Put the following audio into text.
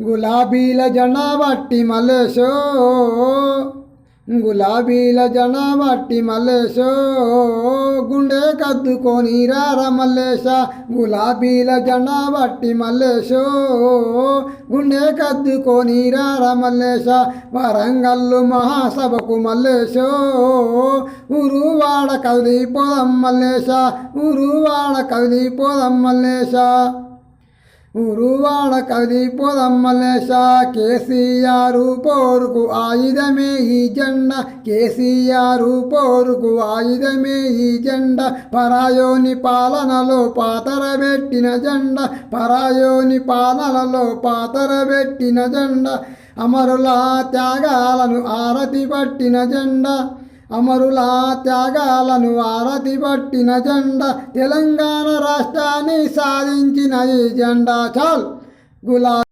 గులాబీల జెండా బట్టి మల్లేశో, గులాబీల జెండా బట్టి మల్లేశో, గుండె కద్దుకొని రార మల్లేశ. గులాబీల జెండా బట్టి మల్లేశో, గుండె కద్దుకొని రార మల్లేశ. వరంగల్లు మహాసభకు మల్లేశో, ఉరువాడ కదిలిపోదం మల్లేశ. ఉరువాడ కదిలిపోదం మల్లేశ. ఉరువాడ కదిలిపోదం మల్లేశ. కేసీఆర్ పోరుకు ఆయుధమే ఈ జెండా. కేసీఆర్ పోరుకు ఆయుధమే ఈ జెండా. పరాయోని పాలనలో పాతరబెట్టిన జెండా. పరాయోని పాలనలో పాతరబెట్టిన జెండా. అమరుల త్యాగాలను ఆరతి పట్టిన జెండా. అమరుల త్యాగాలను ఆరతి పట్టిన జెండా. తెలంగాణ రాష్ట్రాన్ని సాధించిన ఈ జెండా చాల్ గులా